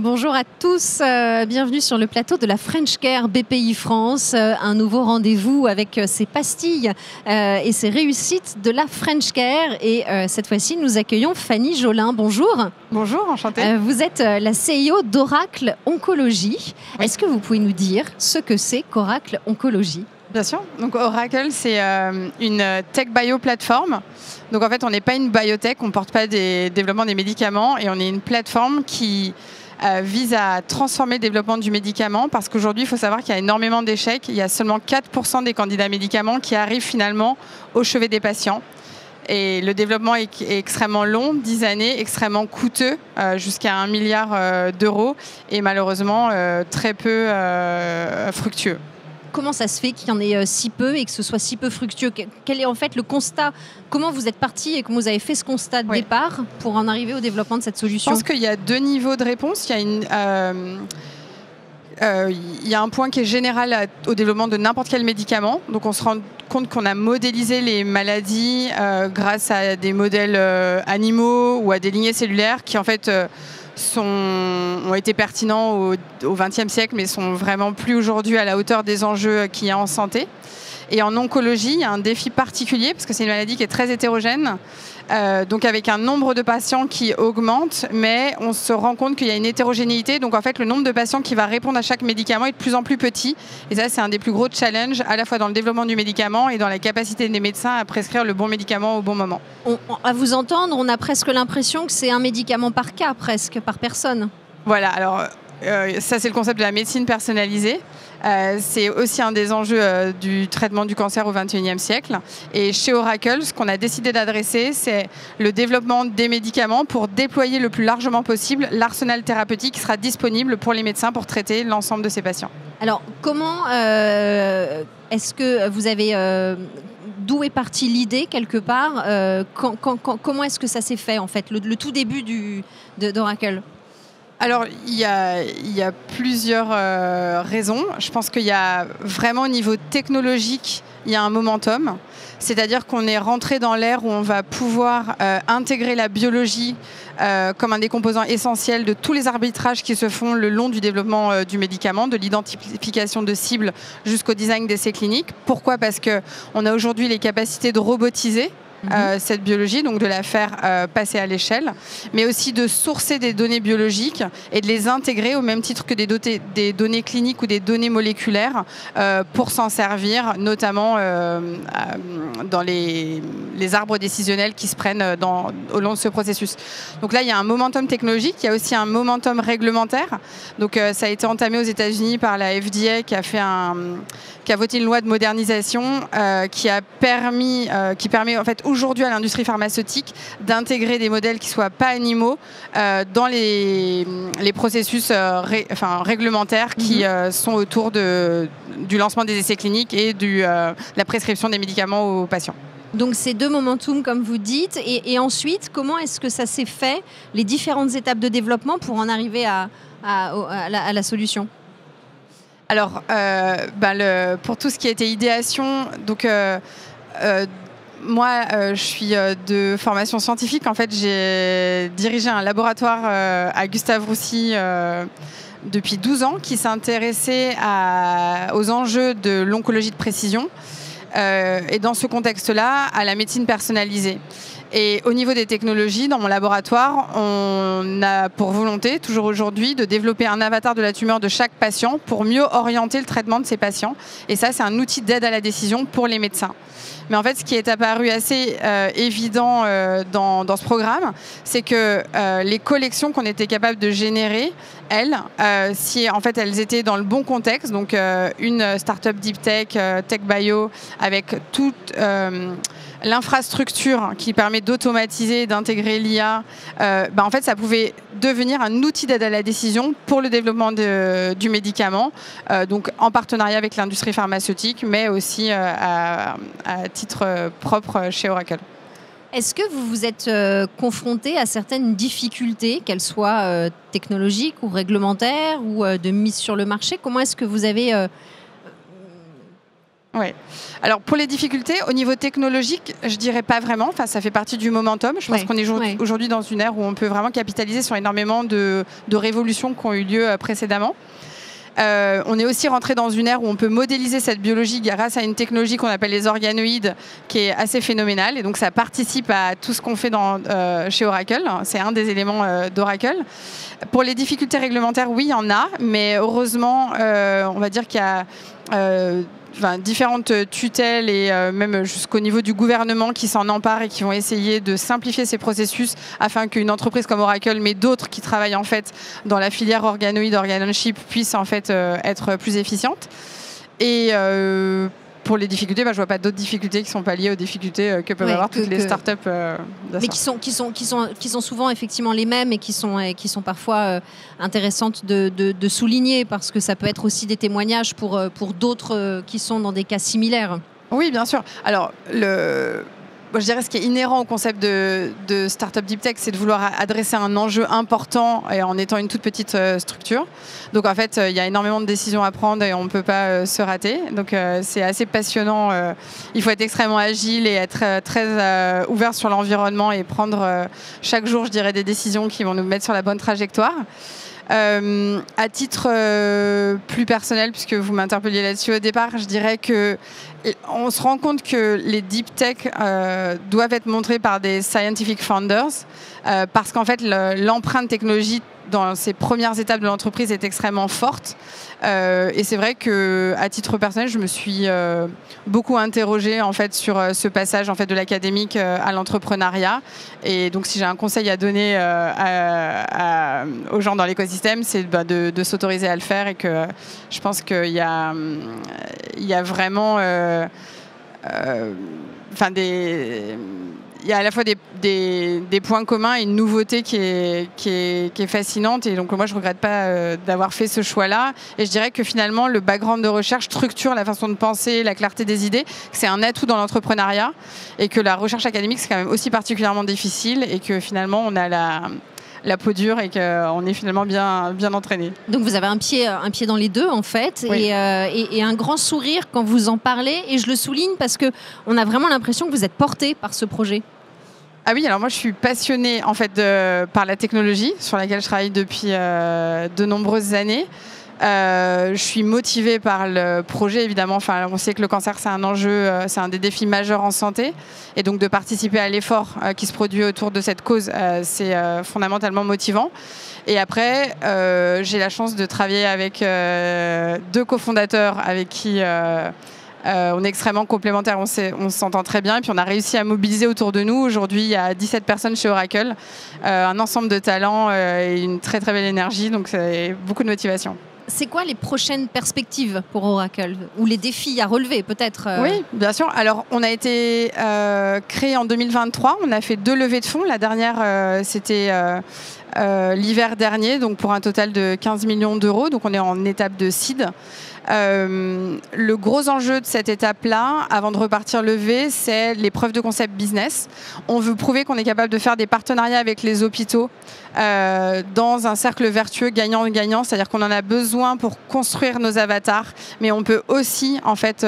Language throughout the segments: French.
Bonjour à tous, bienvenue sur le plateau de la French Care BPI France, un nouveau rendez-vous avec ces pastilles et ces réussites de la French Care. Et cette fois-ci, nous accueillons Fanny Jolin. Bonjour. Bonjour, enchantée. Vous êtes la CIO d'Oracle Oncologie. Oui. Est-ce que vous pouvez nous dire ce que c'est qu'Oracle Oncologie ? Bien sûr. Donc Oracle, c'est une tech bio plateforme. Donc en fait, on n'est pas une biotech, on ne porte pas des développements des médicaments et on est une plateforme qui vise à transformer le développement du médicament parce qu'aujourd'hui, il faut savoir qu'il y a énormément d'échecs. Il y a seulement 4% des candidats médicaments qui arrivent finalement au chevet des patients. Et le développement est extrêmement long, 10 années, extrêmement coûteux, jusqu'à 1 milliard d'euros et malheureusement très peu fructueux. Comment ça se fait qu'il y en ait si peu et que ce soit si peu fructueux ? Quel est en fait le constat ? Comment vous êtes parti et comment vous avez fait ce constat de départ pour en arriver au développement de cette solution ? Je pense qu'il y a deux niveaux de réponse. Il y a un point qui est général au développement de n'importe quel médicament. Donc on se rend compte qu'on a modélisé les maladies grâce à des modèles animaux ou à des lignées cellulaires qui en fait ont été pertinents au XXe siècle, mais sont vraiment plus aujourd'hui à la hauteur des enjeux qu'il y a en santé. Et en oncologie, il y a un défi particulier, parce que c'est une maladie qui est très hétérogène, donc avec un nombre de patients qui augmente, mais on se rend compte qu'il y a une hétérogénéité. Donc en fait, le nombre de patients qui va répondre à chaque médicament est de plus en plus petit. Et ça, c'est un des plus gros challenges, à la fois dans le développement du médicament et dans la capacité des médecins à prescrire le bon médicament au bon moment. À vous entendre, on a presque l'impression que c'est un médicament par cas, presque, par personne. Voilà, alors ça, c'est le concept de la médecine personnalisée. C'est aussi un des enjeux du traitement du cancer au XXIe siècle. Et chez Oracle, ce qu'on a décidé d'adresser, c'est le développement des médicaments pour déployer le plus largement possible l'arsenal thérapeutique qui sera disponible pour les médecins pour traiter l'ensemble de ces patients. Alors, comment est-ce que vous avez... D'où est partie l'idée, quelque part comment est-ce que ça s'est fait, en fait, le tout début d'Oracle ? Alors, il y a plusieurs raisons. Je pense qu'il y a vraiment au niveau technologique, il y a un momentum. C'est-à-dire qu'on est rentré dans l'ère où on va pouvoir intégrer la biologie comme un des composants essentiels de tous les arbitrages qui se font le long du développement du médicament, de l'identification de cibles jusqu'au design d'essais cliniques. Pourquoi ? Parce qu'on a aujourd'hui les capacités de robotiser cette biologie, donc de la faire passer à l'échelle, mais aussi de sourcer des données biologiques et de les intégrer au même titre que des données cliniques ou des données moléculaires pour s'en servir, notamment dans les arbres décisionnels qui se prennent au long de ce processus. Donc là, il y a un momentum technologique, il y a aussi un momentum réglementaire. Donc ça a été entamé aux États-Unis par la FDA qui a voté une loi de modernisation qui permet en fait aujourd'hui à l'industrie pharmaceutique d'intégrer des modèles qui ne soient pas animaux dans les processus réglementaires qui sont autour du lancement des essais cliniques et la prescription des médicaments aux patients. Donc c'est deux momentum, comme vous dites. Et ensuite, comment est-ce que ça s'est fait, les différentes étapes de développement pour en arriver à la solution ? Alors, pour tout ce qui a été idéation, donc moi, je suis de formation scientifique. En fait, j'ai dirigé un laboratoire à Gustave Roussy depuis 12 ans qui s'intéressait aux enjeux de l'oncologie de précision et dans ce contexte-là, à la médecine personnalisée. Et au niveau des technologies, dans mon laboratoire, on a pour volonté, toujours aujourd'hui, de développer un avatar de la tumeur de chaque patient pour mieux orienter le traitement de ces patients. Et ça, c'est un outil d'aide à la décision pour les médecins. Mais en fait, ce qui est apparu assez évident dans ce programme, c'est que les collections qu'on était capable de générer, si en fait elles étaient dans le bon contexte, donc une start-up deep tech, tech bio, avec toute l'infrastructure qui permet d'automatiser, d'intégrer l'IA, en fait, ça pouvait devenir un outil d'aide à la décision pour le développement du médicament, donc en partenariat avec l'industrie pharmaceutique, mais aussi à titre propre chez Oracle. Est-ce que vous vous êtes confronté à certaines difficultés, qu'elles soient technologiques ou réglementaires ou de mise sur le marché ? Comment est-ce que vous avez Ouais. Alors pour les difficultés, au niveau technologique, je dirais pas vraiment. Enfin, ça fait partie du momentum. Je pense qu'on est aujourd'hui dans une ère où on peut vraiment capitaliser sur énormément de révolutions qui ont eu lieu précédemment. On est aussi rentré dans une ère où on peut modéliser cette biologie grâce à une technologie qu'on appelle les organoïdes, qui est assez phénoménale. Et donc ça participe à tout ce qu'on fait chez Oracle. C'est un des éléments d'Oracle. Pour les difficultés réglementaires, oui, il y en a. Mais heureusement, on va dire qu'il y a différentes tutelles et même jusqu'au niveau du gouvernement qui s'en emparent et qui vont essayer de simplifier ces processus afin qu'une entreprise comme Oracle, mais d'autres qui travaillent en fait dans la filière organoïde, organ-on-chip, puissent en fait être plus efficientes. Et pour les difficultés, je vois pas d'autres difficultés qui sont pas liées aux difficultés que peuvent avoir toutes les startups. Mais qui sont souvent effectivement les mêmes et qui sont parfois intéressantes de souligner, parce que ça peut être aussi des témoignages pour d'autres qui sont dans des cas similaires. Oui, bien sûr. Alors, je dirais ce qui est inhérent au concept de Startup Deep Tech, c'est de vouloir adresser un enjeu important et en étant une toute petite structure. Donc en fait, il y a énormément de décisions à prendre et on ne peut pas se rater. Donc c'est assez passionnant. Il faut être extrêmement agile et être très ouvert sur l'environnement et prendre chaque jour, je dirais, des décisions qui vont nous mettre sur la bonne trajectoire. À titre plus personnel, puisque vous m'interpelliez là-dessus au départ, je dirais que on se rend compte que les deep tech doivent être montrés par des scientific founders, parce qu'en fait l'empreinte technologique dans ces premières étapes de l'entreprise est extrêmement forte. Et c'est vrai que, à titre personnel, je me suis beaucoup interrogée en fait sur ce passage en fait de l'académique à l'entrepreneuriat. Et donc, si j'ai un conseil à donner aux gens dans l'écosystème, c'est de s'autoriser à le faire, et que je pense qu'il y a vraiment il y a à la fois des points communs et une nouveauté qui est fascinante. Et donc moi, je ne regrette pas d'avoir fait ce choix-là. Et je dirais que finalement, le background de recherche structure la façon de penser, la clarté des idées, que c'est un atout dans l'entrepreneuriat, et que la recherche académique, c'est quand même aussi particulièrement difficile, et que finalement, on a la peau dure et qu'on est finalement bien entraîné. Donc vous avez un pied dans les deux en fait, oui. et un grand sourire quand vous en parlez, et je le souligne parce qu'on a vraiment l'impression que vous êtes porté par ce projet. Ah oui, alors moi je suis passionnée en fait par la technologie sur laquelle je travaille depuis de nombreuses années. Je suis motivée par le projet, évidemment. Enfin, on sait que le cancer, c'est un enjeu, c'est un des défis majeurs en santé. Et donc, de participer à l'effort qui se produit autour de cette cause, c'est fondamentalement motivant. Et après, j'ai la chance de travailler avec deux cofondateurs avec qui on est extrêmement complémentaires, on s'entend très bien. Et puis, on a réussi à mobiliser autour de nous. Aujourd'hui, il y a 17 personnes chez Oracle, un ensemble de talents et une très, très belle énergie. Donc, c'est beaucoup de motivation. C'est quoi les prochaines perspectives pour Oracle, ou les défis à relever peut-être Oui, bien sûr. Alors, on a été créé en 2023. On a fait 2 levées de fonds. La dernière, c'était l'hiver dernier, donc pour un total de 15 millions d'euros. Donc, on est en étape de seed. Le gros enjeu de cette étape-là, avant de repartir lever, c'est les preuves de concept business. On veut prouver qu'on est capable de faire des partenariats avec les hôpitaux dans un cercle vertueux gagnant-gagnant, c'est-à-dire qu'on en a besoin pour construire nos avatars, mais on peut aussi en fait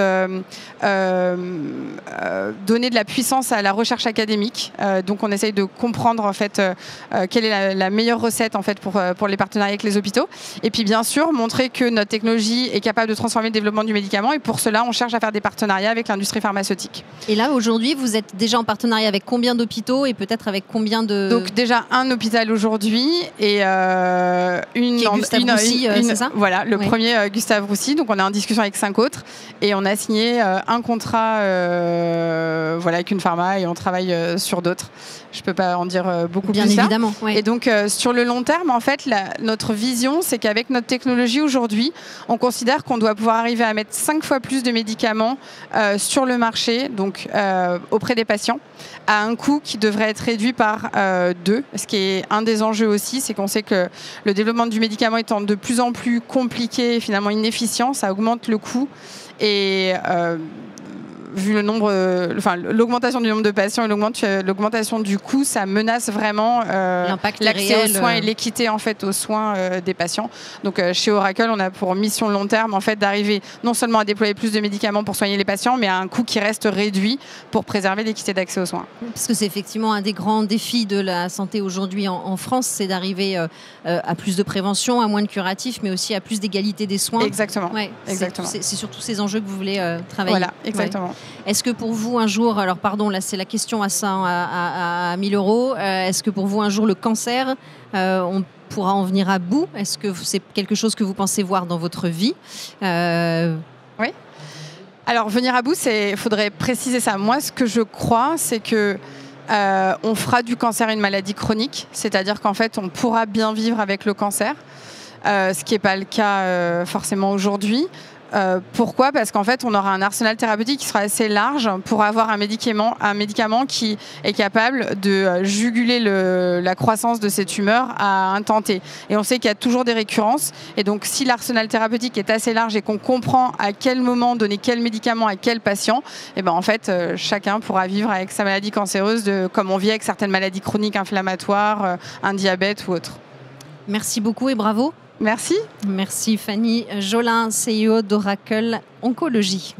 donner de la puissance à la recherche académique. Donc on essaye de comprendre en fait quelle est la meilleure recette en fait pour les partenariats avec les hôpitaux. Et puis bien sûr montrer que notre technologie est capable de transformer le développement du médicament, et pour cela on cherche à faire des partenariats avec l'industrie pharmaceutique. Et là aujourd'hui vous êtes déjà en partenariat avec combien d'hôpitaux, et peut-être avec combien de... Donc déjà un hôpital aujourd'hui, et Gustave Roussy, c'est ça? Voilà, le premier Gustave Roussy. Donc on est en discussion avec 5 autres, et on a signé un contrat avec une pharma, et on travaille sur d'autres. Je ne peux pas en dire beaucoup bien plus. Bien évidemment. Ouais. Et donc sur le long terme, en fait, notre vision, c'est qu'avec notre technologie aujourd'hui, on considère qu'on doit pouvoir arriver à mettre 5 fois plus de médicaments sur le marché, donc auprès des patients, à un coût qui devrait être réduit par 2. Ce qui est un des enjeux aussi, c'est qu'on sait que le développement du médicament étant de plus en plus compliqué et finalement inefficient, ça augmente le coût. Et vu l'augmentation du nombre de patients et l'augmentation du coût, ça menace vraiment l'accès aux soins et l'équité en fait aux soins des patients. Donc chez Oracle, on a pour mission long terme en fait d'arriver non seulement à déployer plus de médicaments pour soigner les patients, mais à un coût qui reste réduit pour préserver l'équité d'accès aux soins. Parce que c'est effectivement un des grands défis de la santé aujourd'hui en France, c'est d'arriver à plus de prévention, à moins de curatifs, mais aussi à plus d'égalité des soins. Exactement. Ouais, exactement. C'est surtout ces enjeux que vous voulez travailler. Voilà, exactement. Ouais. Est-ce que pour vous un jour, alors pardon, là c'est la question à 1000 €, est-ce que pour vous un jour le cancer, on pourra en venir à bout? Est-ce que c'est quelque chose que vous pensez voir dans votre vie? Oui. Alors venir à bout, il faudrait préciser ça. Moi, ce que je crois, c'est que on fera du cancer une maladie chronique, c'est-à-dire qu'en fait, on pourra bien vivre avec le cancer, ce qui n'est pas le cas forcément aujourd'hui. Pourquoi ? Parce qu'en fait, on aura un arsenal thérapeutique qui sera assez large pour avoir un médicament qui est capable de juguler la croissance de ces tumeurs à un temps T. Et on sait qu'il y a toujours des récurrences. Et donc, si l'arsenal thérapeutique est assez large et qu'on comprend à quel moment donner quel médicament à quel patient, et ben en fait, chacun pourra vivre avec sa maladie cancéreuse comme on vit avec certaines maladies chroniques inflammatoires, un diabète ou autre. Merci beaucoup et bravo. Merci. Merci Fanny Jolin, CEO d'Oracle Oncologie.